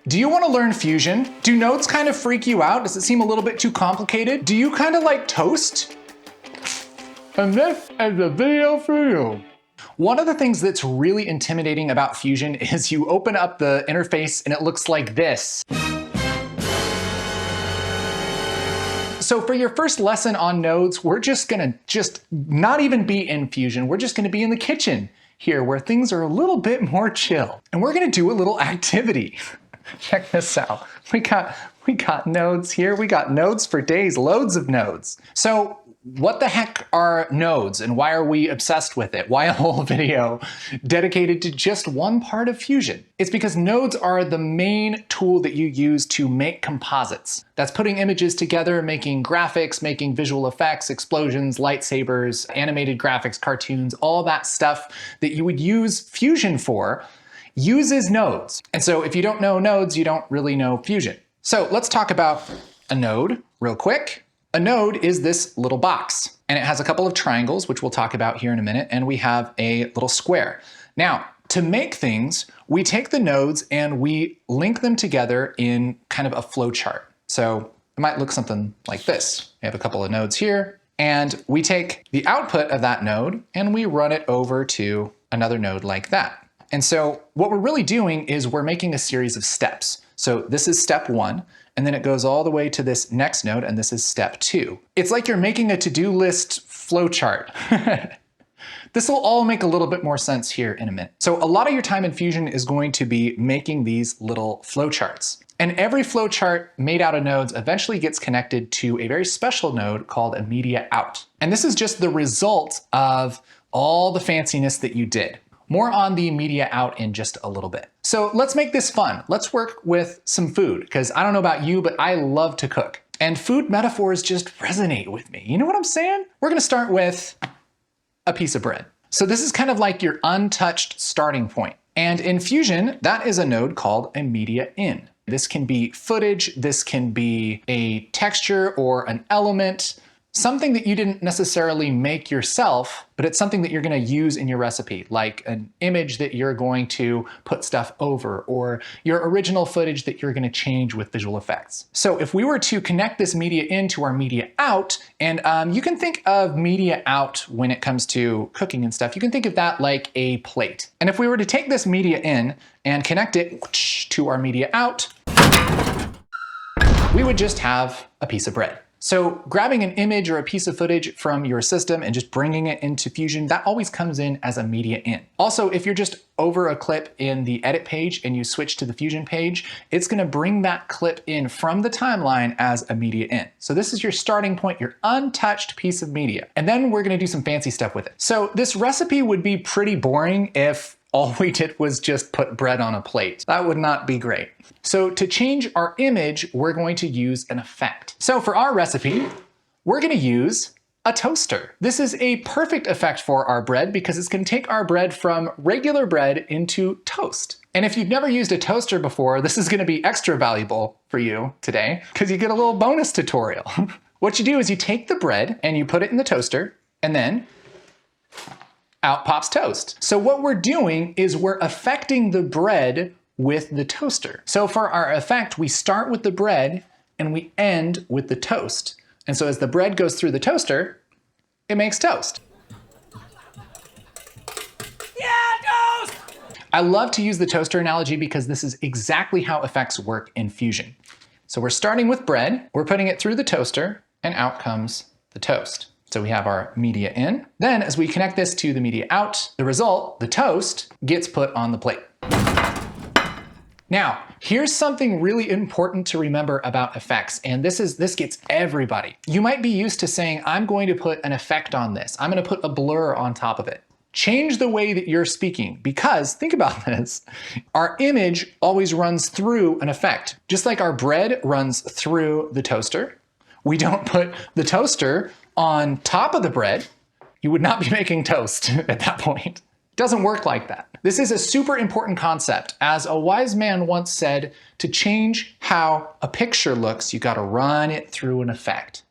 Do you want to learn Fusion? Do nodes kind of freak you out? Does it seem a little bit too complicated? Do you kind of like toast? And this is a video for you. One of the things that's really intimidating about Fusion is you open up the interface and it looks like this. So for your first lesson on nodes, we're just gonna not even be in Fusion. We're just gonna be in the kitchen here where things are a little bit more chill. And we're gonna do a little activity. Check this out. We got nodes here. We got nodes for days, loads of nodes. So what the heck are nodes and why are we obsessed with it? Why a whole video dedicated to just one part of Fusion? It's because nodes are the main tool that you use to make composites. That's putting images together, making graphics, making visual effects, explosions, lightsabers, animated graphics, cartoons, all that stuff that you would use Fusion for uses nodes. And so if you don't know nodes, you don't really know Fusion. So let's talk about a node real quick. A node is this little box, and it has a couple of triangles, which we'll talk about here in a minute, and we have a little square. Now, to make things, we take the nodes and we link them together in kind of a flowchart. So it might look something like this. We have a couple of nodes here, and we take the output of that node and we run it over to another node like that. And so what we're really doing is we're making a series of steps. So this is step 1. And then it goes all the way to this next node, and this is step 2. It's like you're making a to-do list flowchart. This will all make a little bit more sense here in a minute. So a lot of your time in Fusion is going to be making these little flowcharts. And every flowchart made out of nodes eventually gets connected to a very special node called a media out. And this is just the result of all the fanciness that you did. More on the media out in just a little bit. So let's make this fun. Let's work with some food, because I don't know about you, but I love to cook. And food metaphors just resonate with me. You know what I'm saying? We're gonna start with a piece of bread. So this is kind of like your untouched starting point. And in Fusion, that is a node called a media in. This can be footage, this can be a texture or an element, something that you didn't necessarily make yourself, but it's something that you're gonna use in your recipe, like an image that you're going to put stuff over, or your original footage that you're gonna change with visual effects. So if we were to connect this media in to our media out, and you can think of media out when it comes to cooking and stuff, you can think of that like a plate. And if we were to take this media in and connect it to our media out, we would just have a piece of bread. So grabbing an image or a piece of footage from your system and just bringing it into Fusion, that always comes in as a media in. Also, if you're just over a clip in the edit page and you switch to the Fusion page, it's gonna bring that clip in from the timeline as a media in. So this is your starting point, your untouched piece of media. And then we're gonna do some fancy stuff with it. So this recipe would be pretty boring if all we did was just put bread on a plate. That would not be great. So to change our image, we're going to use an effect. So for our recipe, we're gonna use a toaster. This is a perfect effect for our bread because it's gonna take our bread from regular bread into toast. And if you've never used a toaster before, this is gonna be extra valuable for you today because you get a little bonus tutorial. What you do is you take the bread and you put it in the toaster, and then out pops toast. So what we're doing is we're affecting the bread with the toaster. So for our effect, we start with the bread and we end with the toast. And so as the bread goes through the toaster, it makes toast. Yeah, toast! I love to use the toaster analogy because this is exactly how effects work in Fusion. So we're starting with bread, we're putting it through the toaster, and out comes the toast. So we have our media in. Then as we connect this to the media out, the result, the toast, gets put on the plate. Now, here's something really important to remember about effects, and this gets everybody. You might be used to saying, I'm going to put an effect on this. I'm gonna put a blur on top of it. Change the way that you're speaking, because think about this. Our image always runs through an effect. Just like our bread runs through the toaster, we don't put the toaster on top of the bread. You would not be making toast at that point. It doesn't work like that. This is a super important concept. As a wise man once said, to change how a picture looks, you gotta run it through an effect.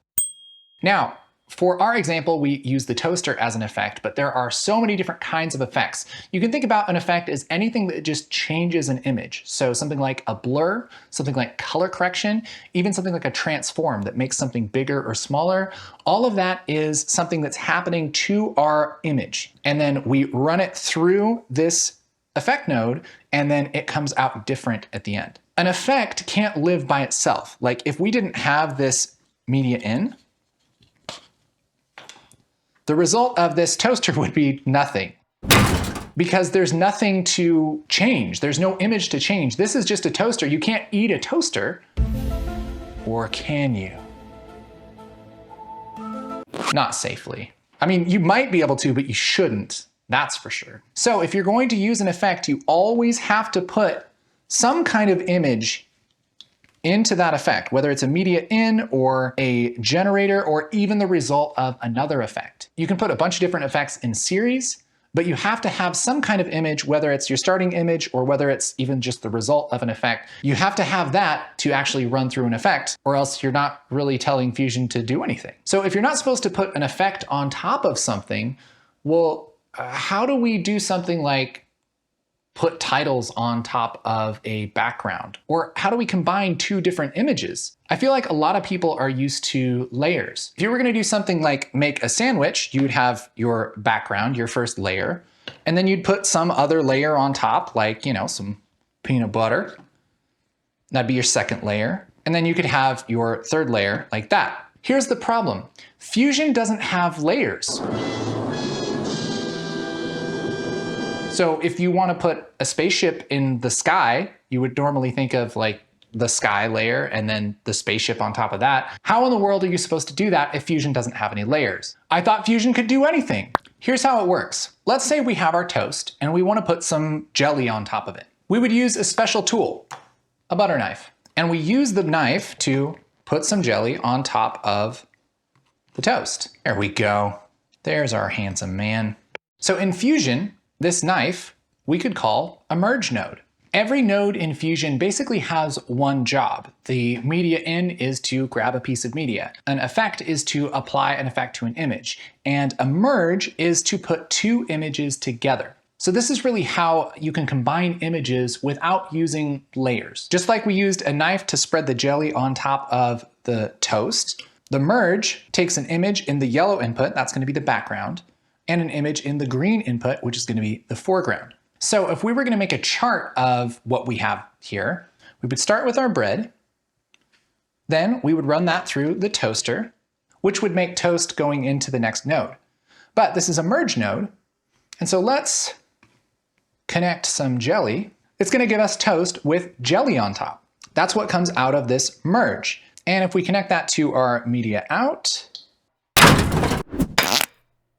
Now, For our example, we use the toaster as an effect, but there are so many different kinds of effects. You can think about an effect as anything that just changes an image. So something like a blur, something like color correction, even something like a transform that makes something bigger or smaller. All of that is something that's happening to our image. And then we run it through this effect node, and then it comes out different at the end. An effect can't live by itself. Like if we didn't have this media in, the result of this toaster would be nothing, because there's nothing to change. There's no image to change. This is just a toaster. You can't eat a toaster, or can you? Not safely. I mean, you might be able to, but you shouldn't. That's for sure. So if you're going to use an effect, you always have to put some kind of image into that effect, whether it's a media in or a generator or even the result of another effect. You can put a bunch of different effects in series, but you have to have some kind of image, whether it's your starting image or whether it's even just the result of an effect. You have to have that to actually run through an effect, or else you're not really telling Fusion to do anything. So if you're not supposed to put an effect on top of something, well, how do we do something like put titles on top of a background? Or how do we combine two different images? I feel like a lot of people are used to layers. If you were gonna do something like make a sandwich, you would have your background, your first layer, and then you'd put some other layer on top, like, some peanut butter. That'd be your second layer. And then you could have your third layer like that. Here's the problem. Fusion doesn't have layers. So if you want to put a spaceship in the sky, you would normally think of like the sky layer and then the spaceship on top of that. How in the world are you supposed to do that if Fusion doesn't have any layers? I thought Fusion could do anything. Here's how it works. Let's say we have our toast and we want to put some jelly on top of it. We would use a special tool, a butter knife. And we use the knife to put some jelly on top of the toast. There we go. There's our handsome man. So in Fusion, this knife we could call a merge node. Every node in Fusion basically has one job. The media in is to grab a piece of media. An effect is to apply an effect to an image. And a merge is to put two images together. So this is really how you can combine images without using layers. Just like we used a knife to spread the jelly on top of the toast, the merge takes an image in the yellow input, that's going to be the background, and an image in the green input, which is going to be the foreground. So if we were going to make a chart of what we have here, we would start with our bread, then we would run that through the toaster, which would make toast going into the next node. But this is a merge node, and so let's connect some jelly. It's going to give us toast with jelly on top. That's what comes out of this merge. And if we connect that to our media out,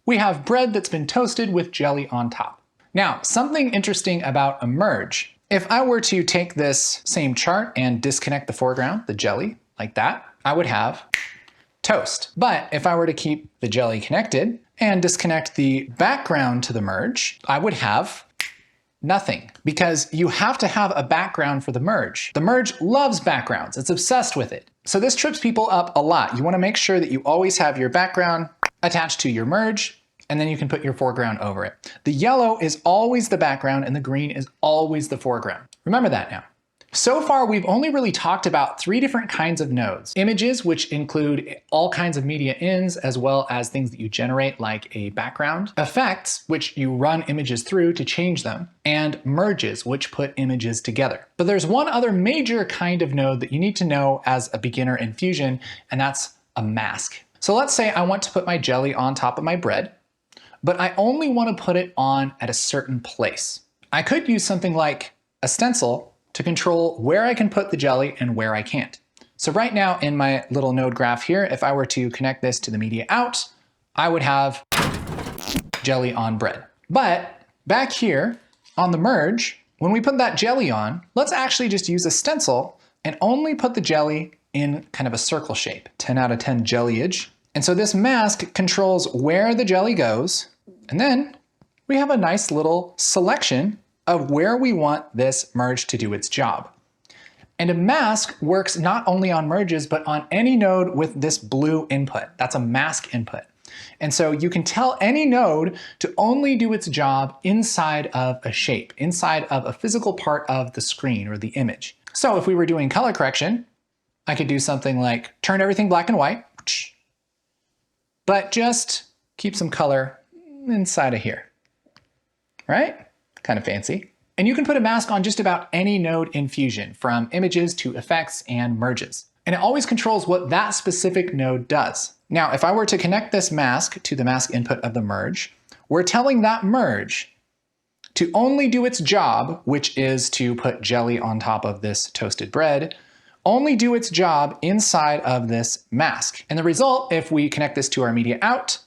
we have bread that's been toasted with jelly on top. Now, something interesting about a merge. If I were to take this same chart and disconnect the foreground, the jelly, like that, I would have toast. But if I were to keep the jelly connected and disconnect the background to the merge, I would have nothing, because you have to have a background for the merge. The merge loves backgrounds. It's obsessed with it. So this trips people up a lot. You want to make sure that you always have your background attached to your merge, and then you can put your foreground over it. The yellow is always the background and the green is always the foreground. Remember that now. So far, we've only really talked about 3 different kinds of nodes. Images, which include all kinds of media ins, as well as things that you generate like a background. Effects, which you run images through to change them. And merges, which put images together. But there's one other major kind of node that you need to know as a beginner in Fusion, and that's a mask. So let's say I want to put my jelly on top of my bread, but I only want to put it on at a certain place. I could use something like a stencil to control where I can put the jelly and where I can't. So right now in my little node graph here, if I were to connect this to the media out, I would have jelly on bread. But back here on the merge, when we put that jelly on, let's actually just use a stencil and only put the jelly in kind of a circle shape, 10 out of 10 jellyage. And so this mask controls where the jelly goes, and then we have a nice little selection of where we want this merge to do its job. And a mask works not only on merges, but on any node with this blue input. That's a mask input. And so you can tell any node to only do its job inside of a shape, inside of a physical part of the screen or the image. So if we were doing color correction, I could do something like turn everything black and white, but just keep some color inside of here, right? Kind of fancy. And you can put a mask on just about any node in Fusion, from images to effects and merges. And it always controls what that specific node does. Now, if I were to connect this mask to the mask input of the merge, we're telling that merge to only do its job, which is to put jelly on top of this toasted bread, only do its job inside of this mask. And the result, if we connect this to our media out,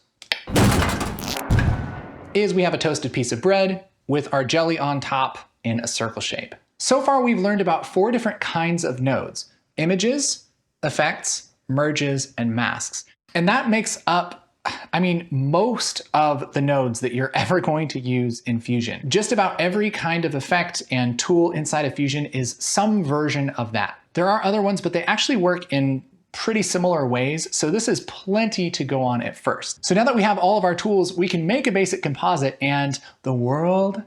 is we have a toasted piece of bread with our jelly on top in a circle shape. So far, we've learned about 4 different kinds of nodes: images, effects, merges, and masks. And that makes up, I mean, most of the nodes that you're ever going to use in Fusion. Just about every kind of effect and tool inside of Fusion is some version of that. There are other ones, but they actually work in pretty similar ways, so this is plenty to go on at first. So now that we have all of our tools, we can make a basic composite, and the world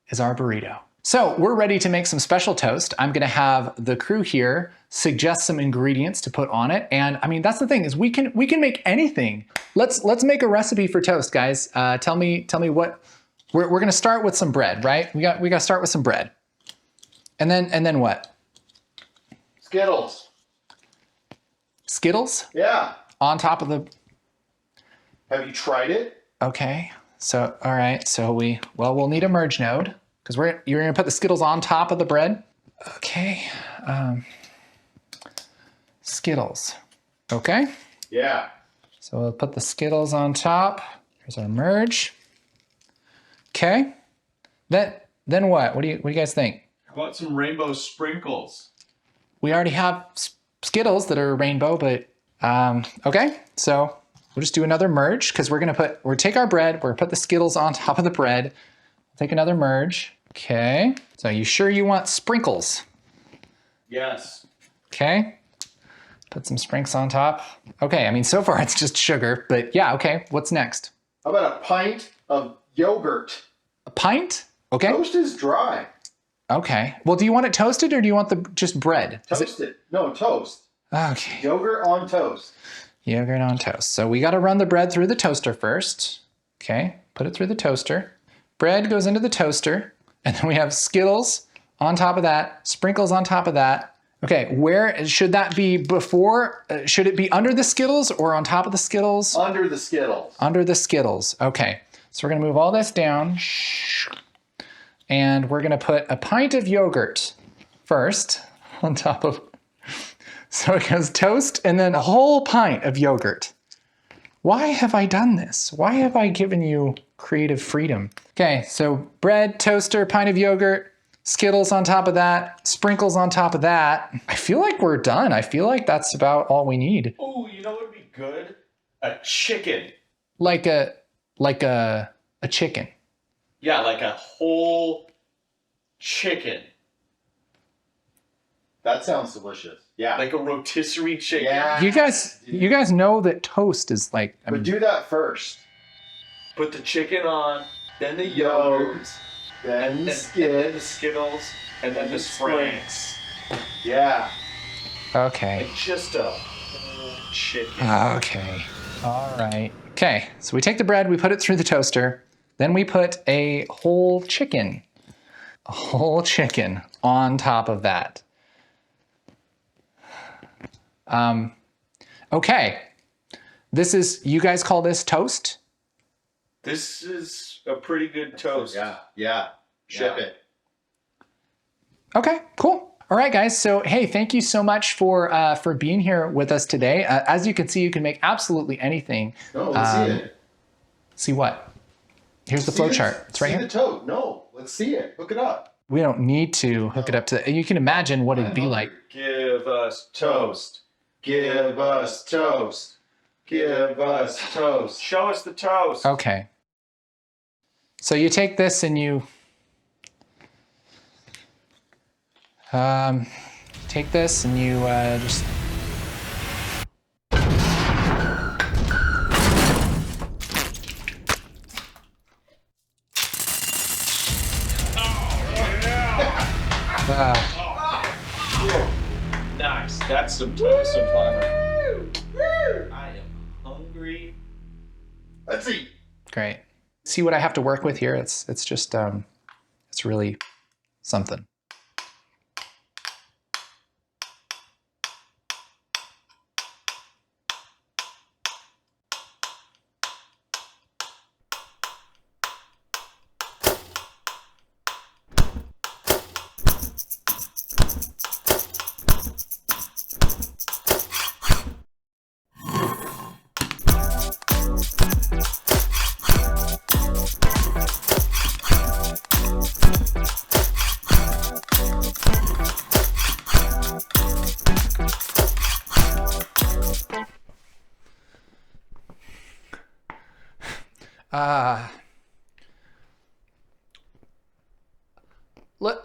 is our burrito. So we're ready to make some special toast. I'm gonna have the crew here suggest some ingredients to put on it, and I mean, that's the thing, is we can make anything. Let's make a recipe for toast, guys. Tell me what we're gonna start with. Some bread, right? We got to start with some bread, and then what? Skittles. Skittles? Yeah. On top of the... Have you tried it? Okay, so, all right, so we'll need a merge node, because you're gonna put the Skittles on top of the bread. Okay, Skittles, okay? Yeah. So we'll put the Skittles on top. Here's our merge. Okay, then what? What do you guys think? How about some rainbow sprinkles? We already have Skittles that are rainbow, but okay. So we'll just do another merge, because we'll take our bread, we're gonna put the Skittles on top of the bread. Take another merge. Okay. So you sure you want sprinkles? Yes. Okay. Put some sprinkles on top. Okay. I mean, so far it's just sugar, but yeah. Okay. What's next? How about a pint of yogurt? A pint? Okay. Toast is dry. Okay. Well, do you want it toasted or do you want just bread? Toasted. No, toast. Okay. Yogurt on toast. Yogurt on toast. So we got to run the bread through the toaster first. Okay. Put it through the toaster. Bread goes into the toaster. And then we have Skittles on top of that, sprinkles on top of that. Okay, where should that be before? Should it be under the Skittles or on top of the Skittles? Under the Skittles. Under the Skittles. Okay, so we're gonna move all this down. And we're gonna put a pint of yogurt first on top of, so it goes toast and then a whole pint of yogurt. Why have I done this? Why have I given you creative freedom? Okay, so bread, toaster, pint of yogurt, Skittles on top of that, sprinkles on top of that. I feel like we're done. I feel like that's about all we need. Oh, you know what would be good? A chicken. Like a chicken. Yeah, like a whole chicken. That sounds delicious. Yeah. Like a rotisserie chicken. Yeah. You guys know that toast is like, I But mean, do that first. Put the chicken on, then the yogurt, Then and the then the Skittles, and then the Spranks. Yeah. okay. Like just a whole chicken. Okay. All right. Okay, so we take the bread, we put it through the toaster, then we put a whole chicken on top of that. Okay. This is, you guys call this toast? This is a pretty good toast. Yeah. Ship Yeah. it. Okay, cool. All right, guys. So, hey, thank you so much for being here with us today. As you can see, you can make absolutely anything. No, let's see it. See what? Here's the flow chart. It's right see here. the toad. No, let's see it. Hook it up. We don't need to hook it up to, you can imagine what it'd be like. Give us toast. Give us toast. Give us toast. Show us the toast. Okay. So you take this and you take this and you just Nice. That's some flavor. I am hungry. Let's eat. Great. See what I have to work with here? It's just, it's really something.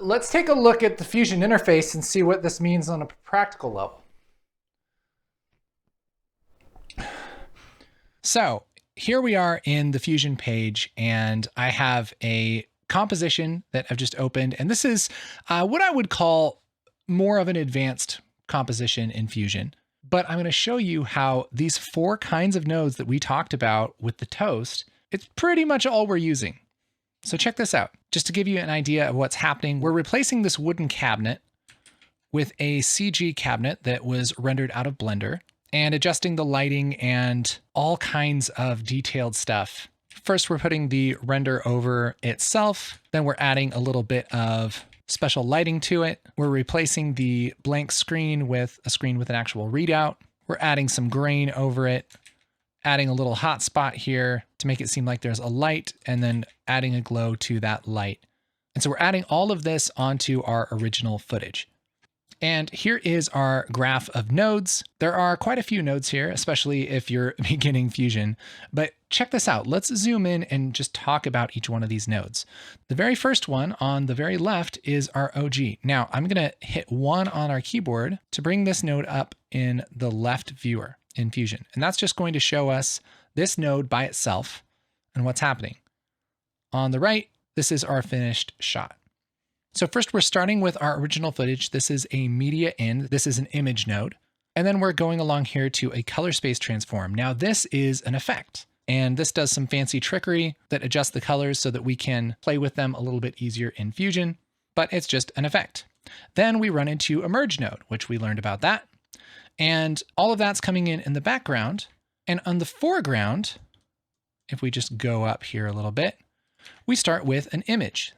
Let's take a look at the Fusion interface and see what this means on a practical level. So here we are in the Fusion page, and I have a composition that I've just opened. And this is what I would call more of an advanced composition in Fusion. But I'm going to show you how these 4 kinds of nodes that we talked about with the toast, it's pretty much all we're using. So check this out. Just to give you an idea of what's happening, we're replacing this wooden cabinet with a CG cabinet that was rendered out of Blender and adjusting the lighting and all kinds of detailed stuff. First, we're putting the render over itself. Then we're adding a little bit of special lighting to it. We're replacing the blank screen with a screen with an actual readout. We're adding some grain over it, adding a little hotspot here to make it seem like there's a light, and then adding a glow to that light. And so we're adding all of this onto our original footage. And here is our graph of nodes. There are quite a few nodes here, especially if you're beginning Fusion. But check this out. Let's zoom in and just talk about each one of these nodes. The very first one on the very left is our OG. Now I'm going to hit 1 on our keyboard to bring this node up in the left viewer in Fusion. And that's just going to show us this node by itself and what's happening. On the right, this is our finished shot. So first we're starting with our original footage. This is a media in, this is an image node. And then we're going along here to a color space transform. Now this is an effect, and this does some fancy trickery that adjusts the colors so that we can play with them a little bit easier in Fusion, but it's just an effect. Then we run into a merge node, which we learned about that. And all of that's coming in the background. And on the foreground, if we just go up here a little bit, we start with an image.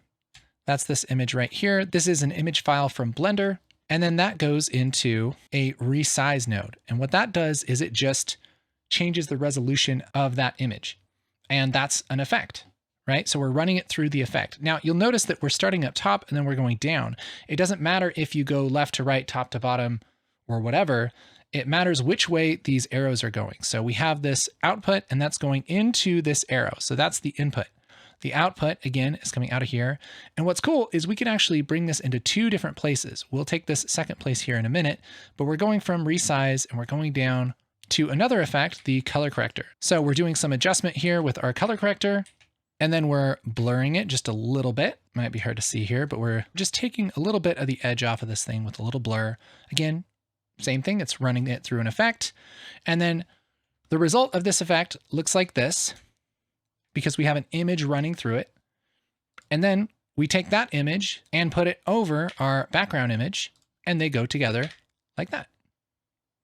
That's this image right here. This is an image file from Blender. And then that goes into a resize node. And what that does is it just changes the resolution of that image. And that's an effect, right? So we're running it through the effect. Now you'll notice that we're starting up top and then we're going down. It doesn't matter if you go left to right, top to bottom, or whatever. It matters which way these arrows are going. So we have this output and that's going into this arrow. So that's the input. The output, again, is coming out of here. And what's cool is we can actually bring this into 2 different places. We'll take this second place here in a minute, but we're going from resize and we're going down to another effect, the color corrector. So we're doing some adjustment here with our color corrector, and then we're blurring it just a little bit. Might be hard to see here, but we're just taking a little bit of the edge off of this thing with a little blur. Again, same thing, it's running it through an effect. And then the result of this effect looks like this, because we have an image running through it. And then we take that image and put it over our background image, and they go together like that.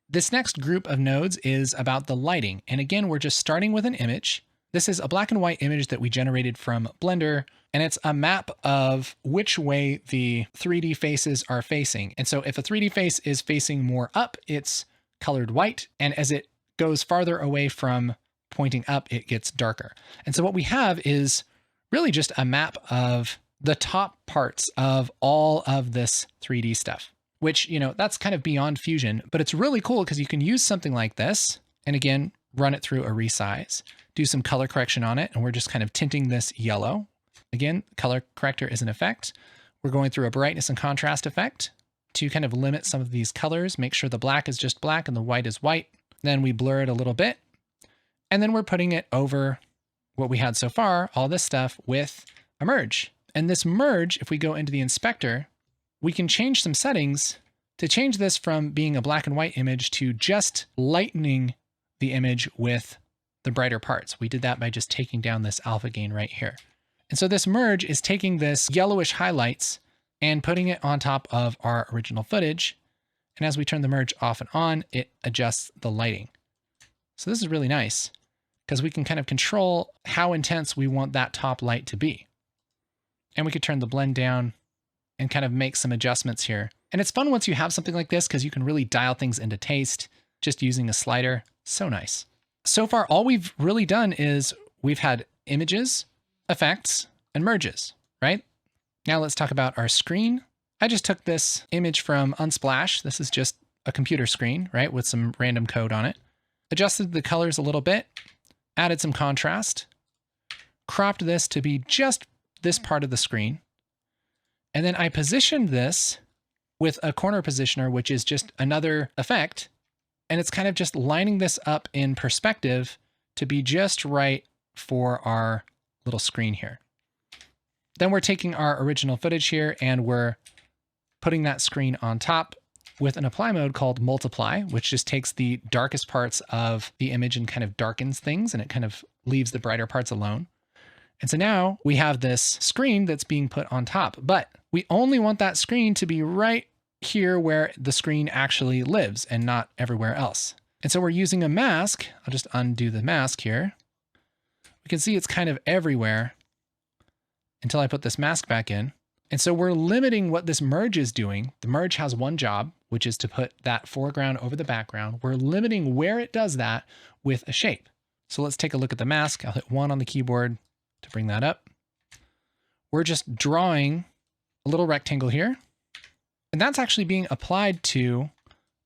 This next group of nodes is about the lighting. And again, we're just starting with an image. This is a black and white image that we generated from Blender, and it's a map of which way the 3D faces are facing. And so if a 3D face is facing more up, it's colored white. And as it goes farther away from pointing up, it gets darker. And so what we have is really just a map of the top parts of all of this 3D stuff, which, you know, that's kind of beyond Fusion, but it's really cool because you can use something like this and again, run it through a resize, do some color correction on it. And we're just kind of tinting this yellow. Again, color corrector is an effect. We're going through a brightness and contrast effect to kind of limit some of these colors, make sure the black is just black and the white is white. Then we blur it a little bit. And then we're putting it over what we had so far, all this stuff with a merge. And this merge, if we go into the inspector, we can change some settings to change this from being a black and white image to just lightening the image with the brighter parts. We did that by just taking down this alpha gain right here. And so this merge is taking this yellowish highlights and putting it on top of our original footage. And as we turn the merge off and on, it adjusts the lighting. So this is really nice because we can kind of control how intense we want that top light to be. And we could turn the blend down and kind of make some adjustments here. And it's fun once you have something like this because you can really dial things into taste just using a slider. So nice. So far, all we've really done is we've had images, effects, and merges, right? Now let's talk about our screen. I just took this image from Unsplash. This is just a computer screen, right? With some random code on it. Adjusted the colors a little bit, added some contrast, cropped this to be just this part of the screen. And then I positioned this with a corner positioner, which is just another effect. And it's kind of just lining this up in perspective to be just right for our little screen here. Then we're taking our original footage here and we're putting that screen on top with an apply mode called multiply, which just takes the darkest parts of the image and kind of darkens things, and it kind of leaves the brighter parts alone. And so now we have this screen that's being put on top, but we only want that screen to be right here where the screen actually lives and not everywhere else. And so we're using a mask. I'll just undo the mask here. We can see it's kind of everywhere until I put this mask back in. And so we're limiting what this merge is doing. The merge has one job, which is to put that foreground over the background. We're limiting where it does that with a shape. So let's take a look at the mask. I'll hit 1 on the keyboard to bring that up. We're just drawing a little rectangle here. And that's actually being applied to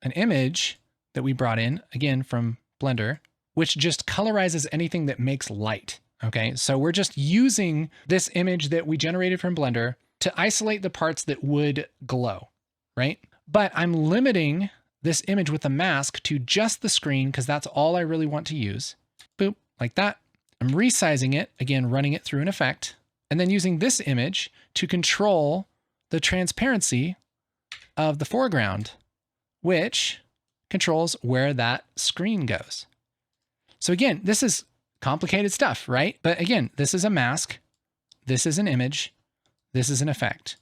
an image that we brought in, again, from Blender, which just colorizes anything that makes light. Okay, so we're just using this image that we generated from Blender to isolate the parts that would glow, right? But I'm limiting this image with a mask to just the screen because that's all I really want to use. Boop, like that. I'm resizing it, again, running it through an effect, and then using this image to control the transparency of the foreground, which controls where that screen goes. So again, this is complicated stuff, right? But again, this is a mask. This is an image. This is an effect.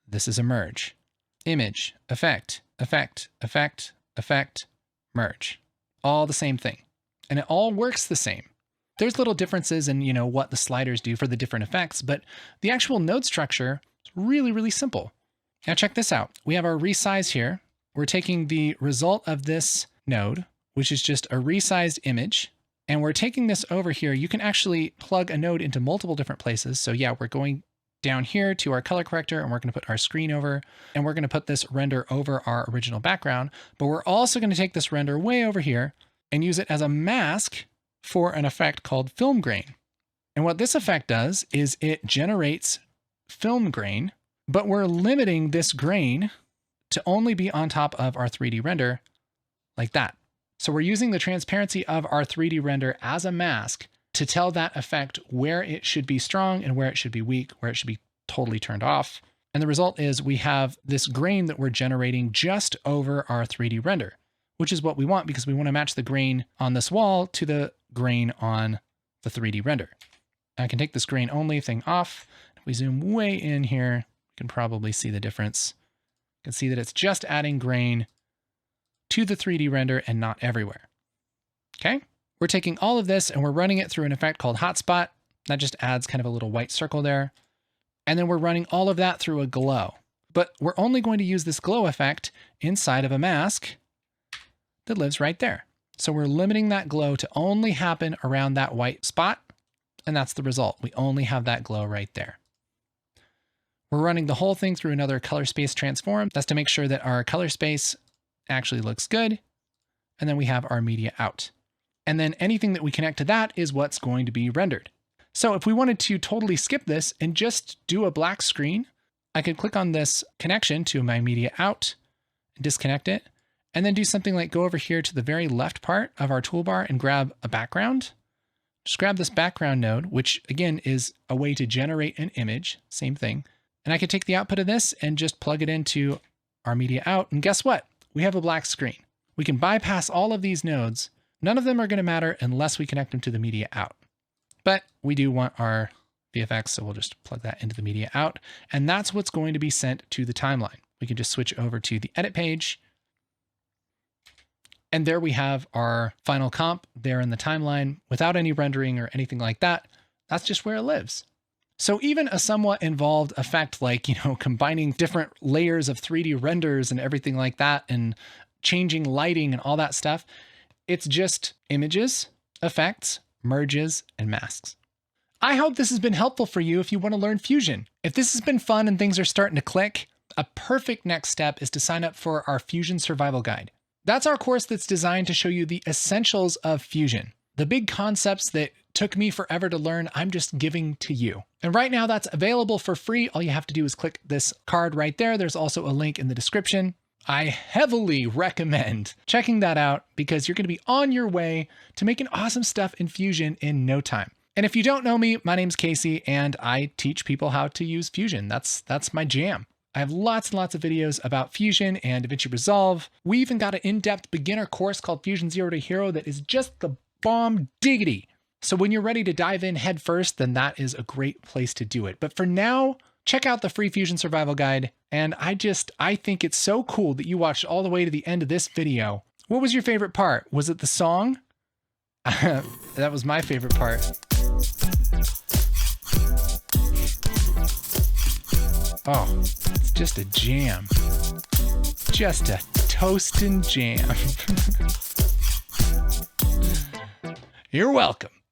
This is a merge. Image, effect, effect, effect, effect, merge. All the same thing. And it all works the same. There's little differences in, what the sliders do for the different effects, but the actual node structure is really, really simple. Now check this out. We have our resize here. We're taking the result of this node, which is just a resized image, and we're taking this over here. You can actually plug a node into multiple different places. So yeah, we're going down here to our color corrector, and we're going to put our screen over, and we're going to put this render over our original background. But we're also going to take this render way over here and use it as a mask for an effect called film grain. And what this effect does is it generates film grain, but we're limiting this grain to only be on top of our 3D render like that. So we're using the transparency of our 3D render as a mask to tell that effect where it should be strong and where it should be weak, where it should be totally turned off. And the result is we have this grain that we're generating just over our 3D render, which is what we want because we want to match the grain on this wall to the grain on the 3D render. I can take this grain only thing off. If we zoom way in here, you can probably see the difference. You can see that it's just adding grain to the 3D render and not everywhere. Okay. We're taking all of this and we're running it through an effect called hotspot. That just adds kind of a little white circle there. And then we're running all of that through a glow. But we're only going to use this glow effect inside of a mask that lives right there. So we're limiting that glow to only happen around that white spot. And that's the result. We only have that glow right there. We're running the whole thing through another color space transform. That's to make sure that our color space actually looks good. And then we have our media out. And then anything that we connect to that is what's going to be rendered. So if we wanted to totally skip this and just do a black screen, I could click on this connection to my media out, disconnect it, and then do something like go over here to the very left part of our toolbar and grab a background. Just grab this background node, which again is a way to generate an image, same thing. And I could take the output of this and just plug it into our media out, and guess what? We have a black screen. We can bypass all of these nodes. None of them are going to matter unless we connect them to the media out. But we do want our VFX, so we'll just plug that into the media out, and that's what's going to be sent to the timeline. We can just switch over to the edit page, and there we have our final comp there in the timeline without any rendering or anything like that. That's just where it lives. So even a somewhat involved effect like, combining different layers of 3D renders and everything like that and changing lighting and all that stuff, it's just images, effects, merges, and masks. I hope this has been helpful for you if you want to learn Fusion. If this has been fun and things are starting to click, a perfect next step is to sign up for our Fusion Survival Guide. That's our course that's designed to show you the essentials of Fusion. The big concepts that took me forever to learn, I'm just giving to you. And right now that's available for free. All you have to do is click this card right there. There's also a link in the description. I heavily recommend checking that out because you're going to be on your way to making awesome stuff in Fusion in no time. And if you don't know me, my name's Casey and I teach people how to use Fusion. That's my jam. I have lots and lots of videos about Fusion and DaVinci Resolve. We even got an in-depth beginner course called Fusion Zero to Hero that is just the bomb diggity. So when you're ready to dive in head first, then that is a great place to do it. But for now, check out the free Fusion Survival Guide. And I think it's so cool that you watched all the way to the end of this video. What was your favorite part? Was it the song? That was my favorite part. Oh, it's just a jam. Just a toastin' jam. You're welcome.